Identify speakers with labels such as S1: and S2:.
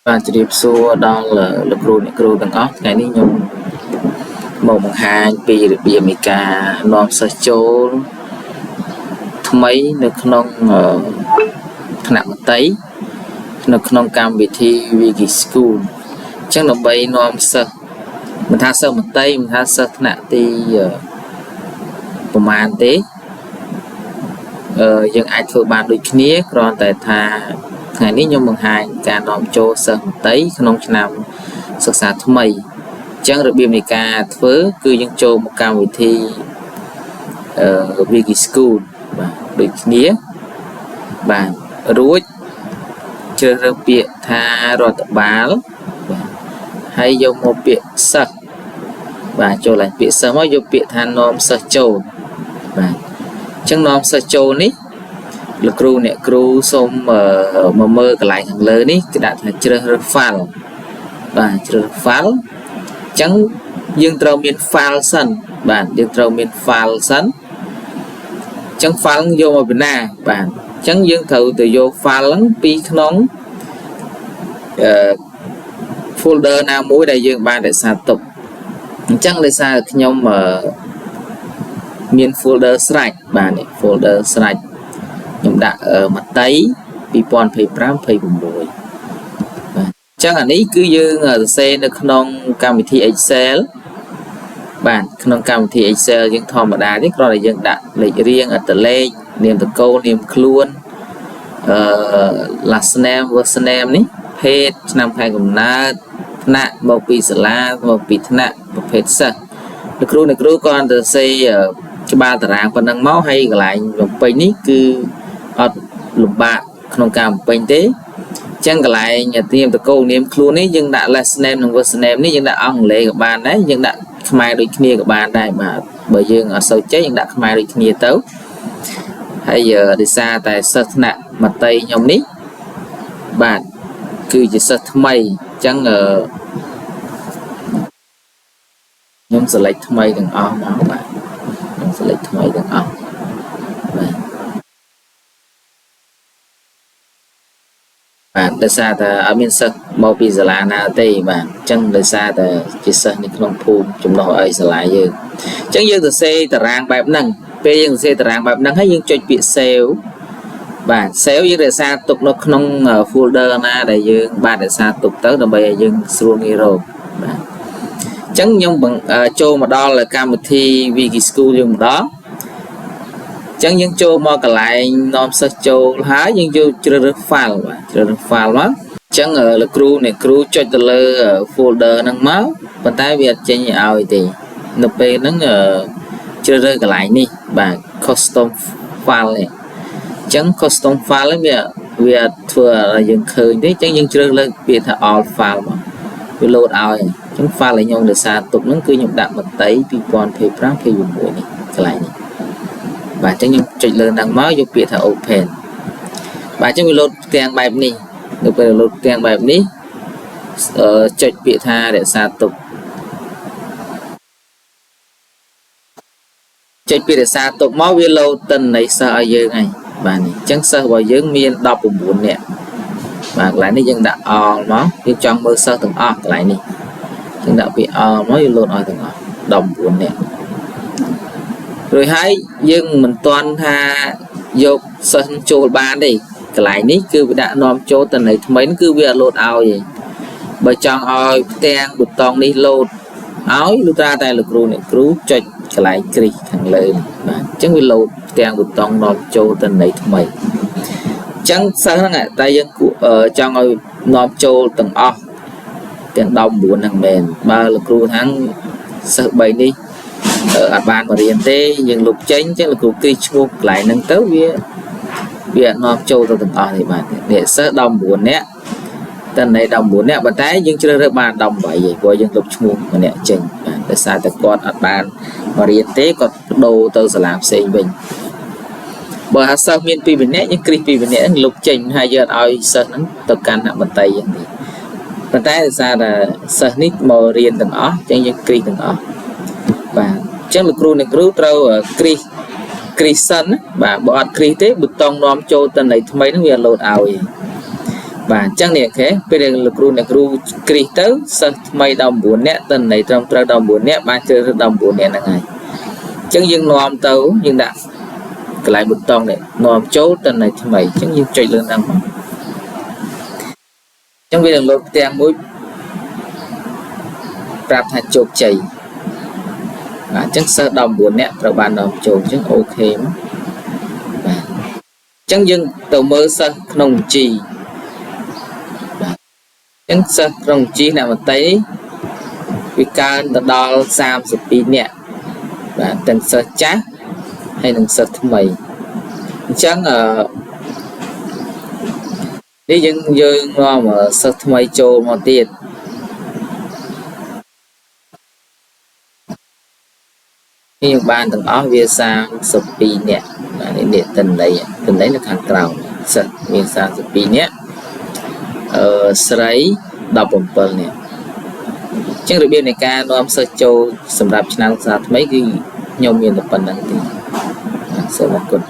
S1: Và chỉ điệp xua đó là lực rù từng óc cái này nhung một bằng hai pi được bìa mì cà non sơ chô mấy được non nặng tấy nó non cam bị thi vì school chắc là bay non sơ mình tha sơ một tây mình tha sơ nặng thìประมาณទេយើងអាចធ្វើបានដូចគ្នាគ្រាន់តែថាថ្ងៃនេះខ្ញុំបង្ហាញការនាំចូលសិស្សមត្តេយ្យក្នុងឆ្នាំសិក្សាថ្មីអញ្ចឹងរបៀបនៃការធ្វើគឺយើងចូលមកកម្មវិធីWiki School បាទដូចគ្នាបាទរួចជ្រើសរើសពាក្យថារដ្ឋបាលបាទហើយយកមកពាក្យសិស្សបាទចូលឡើងពាក្យសិស្សមកយកពាក្យថានាំសិស្សចូលបាទអញ្ចឹងនាំសិស្សចូលនេះលោកគ្រូអ្នកគ្រូសូមមកមើលកន្លែងខាងលើនេះគេដាក់ថាជ្រើសរើស file បាទជ្រើស file អញ្ចឹងយើងត្រូវមាន file សិនបាទយើងត្រូវមាន file សិនអញ្ចឹង file យកមកពីណាបាទអញ្ចឹងយើងត្រូវទៅយក file ហ្នឹងពីក្នុងfolder ណាមួយដែលយើងបានរក្សាទុកអញ្ចឹងដោយសារខ្ញុំមាន folder ស្រេចបាទនេះ folder ស្រេចខ្ញុំដាក់មត្តេយ្យ2025-26បាទអញ្ចឹងអានេះគឺយើងសរសេរនៅក្នុងកម្មវិធី Excel បាទក្នុងកម្មវិធី Excel យើងធម្មតាទេគ្រាន់តែយើងដាក់លេខរៀងអត្តលេខនាមតកូលនាមខ្លួនlast name first name នេះភេទឆ្នាំខែកំណើតថ្នាក់មកពីសាលាមកពីថ្នាក់ប្រភេទសិស្សលោកគ្រូគ្រាន់តែសរសេរច្បាស់តារាងប៉ុណ្ណឹងមកហើយកន្លែងបំពេញនេះគឺអត់លំបាកក្នុងការបំពេញទេអញ្ចឹងកន្លែងនាមតកូលនាមខ្លួននេះយើងដាក់ last name និង first name នេះយើងដាក់អង់គ្លេសក៏បានដែរយើងដាក់ខ្មែរដូចគ្នាក៏បានដែរបាទបើយើងអត់សូវចេះយើងដាក់ខ្មែរដូចគ្នាទៅហើយដោយសារតែសិស្សថ្នាក់មត្តេយ្យខ្ញុំនេះបាទគឺជាសិស្សថ្មីអញ្ចឹងខ្ញុំ select ថ្មីទាំងអស់មកបាទខ្ញុំ select ថ្មីទាំងអស់បាទដោយសារតែអត់មានសិស្សមកពីសាលាណាទេបាទអញ្ចឹងដោយសារតែជាសិស្សនៅក្នុងភូមិចំណុះអីសាលាយើងអញ្ចឹងយើងសរសេរតារាងបែបហ្នឹងពេលយើងសរសេរតារាងបែបហ្នឹងហើយយើងចុចពាក្យ save បាទ save យើងរក្សាទុកនៅក្នុង folder ណាដែលយើងបានរក្សាទុកទៅដើម្បីឲ្យយើងស្រួលងាយរកបាទអញ្ចឹងខ្ញុំចូលមកដល់កម្មវិធី Wiki School យើងម្ដងអញ្ចឹងយើងចូលមកកន្លែងនាំសិស្សចូលហើយយើងយកជ្រើសរើស file បាទជ្រើសរើស file មកអញ្ចឹងលោកគ្រូអ្នកគ្រូចុចទៅលើ folder ហ្នឹងមកប៉ុន្តែវាអត់ចេញឲ្យទេនៅពេលហ្នឹងជ្រើសរើសកន្លែងនេះបាទ custom file នេះអញ្ចឹង custom file វាអត់ធ្វើឲ្យយើងឃើញទេអញ្ចឹងយើងជ្រើសរើសពាក្យថា all file មកវា load ឲ្យអញ្ចឹង file ដែលខ្ញុំរក្សាទុកហ្នឹងគឺខ្ញុំដាក់មត្តេយ្យ2025-26នេះកន្លែងនេះបាទអញ្ចឹងខ្ញុំចុចលើហ្នឹងមកយកពាក្យថា open បាទអញ្ចឹងវា load ផ្ទាំងបែបនេះនៅពេល load ផ្ទាំងបែបនេះចុចពាក្យថារក្សាទុកចុចពាក្យរក្សាទុកមកវា load ទិន្នន័យសិស្សឲ្យយើងហើយបាទនេះអញ្ចឹងសិស្សរបស់យើងមាន19នាក់បាទកន្លែងនេះយើងដាក់ all មកយើងចង់មើលសិស្សទាំងអស់កន្លែងនេះយើងដាក់ពាក្យ all មកយើង load ឲ្យទាំងអស់19នាក់រួចហើយយើងមិនទាន់ថាយកសិស្សចូលបានទេកន្លែងនេះគឺវាដាក់នាំចូលទិន្នន័យថ្មីគឺវាអត់ load ឲ្យទេបើចង់ឲ្យផ្ទាំងប៊ូតុងនេះ load ឲ្យលុះត្រាតែលោកគ្រូអ្នកគ្រូចុចកន្លែងគ្រីសខាងលើបាទអញ្ចឹងវា load ផ្ទាំងប៊ូតុងនាំចូលទិន្នន័យថ្មីអញ្ចឹងសិស្សហ្នឹងតែយើងចង់ឲ្យនាំចូលទាំងអស់ទាំង19ហ្នឹងមែនបើលោកគ្រូថាសិស្ស3នេះអត់បានមករៀនទេយើងលុបចេញអញ្ចឹងលោកគ្រូគ្រីសឈ្មោះកន្លែងហ្នឹងទៅវាអត់នាំចូលទៅទាំងអស់ទេបាទនេះសិស្ស19នាក់តើនៃ19នាក់ប៉ុន្តែយើងជ្រើសរើសបាន18ឯងព្រោះយើងលុបឈ្មោះម្នាក់ចេញបាទដោយសារតែគាត់អត់បានមករៀនទេគាត់បដូរទៅសាលាផ្សេងវិញបើថាសិស្សមាន2ម្នាក់យើងគ្រីស2ម្នាក់ហ្នឹងលុបចេញហើយយើងអត់ឲ្យសិស្សហ្នឹងទៅកាន់មត្តេយ្យហ្នឹងទេប៉ុន្តែដោយសារតែសិស្សនេះមករៀនទាំងអស់អញ្ចឹងយើងគ្រីសទាំងអស់បាទអញ្ចឹងលោកគ្រូអ្នកគ្រូត្រូវគ្រីសសិនបាទបើអត់គ្រីសទេប៊ូតុងនាំចូលទិន្នន័យថ្មីហ្នឹងវា load ឲ្យអ bạn chẳng nè thế bây giờ lực ru kri tới sơ mây đồng buồn nè tên này trong trao đồng buồn nè ba chơi đồng buồn nè là ngày chẳng dừng nòm tấu nhưng đã lại bút tông này nòm chốt tên này thì mày chẳng dừng chơi lên năm trong bây giờ lột tiền mũi rạp hạt chột chảy chẳng sơ đồng buồn nè rồi bạn đồng chột chẳng ok mà chẳng dừng tàu mơ sơ nồng trì chẳng sơ nồng trì nào mà thấy vì ca đo sam sụp pin nè và từng sơ chát hay từng sơ thứ mày chẳng đi dừng dừng mà sơ thứ mày trô một tiền nhưng bạn từng ó về sam sụp pin nè để tình đấy là hàng trào sơ về sam sụp pin nè sấy đọc bổng bờ nè chẳng được biết này ca nó sơ châu sầm rạp channel mấy cái nhôm miền tập phần đăng thì sơ một con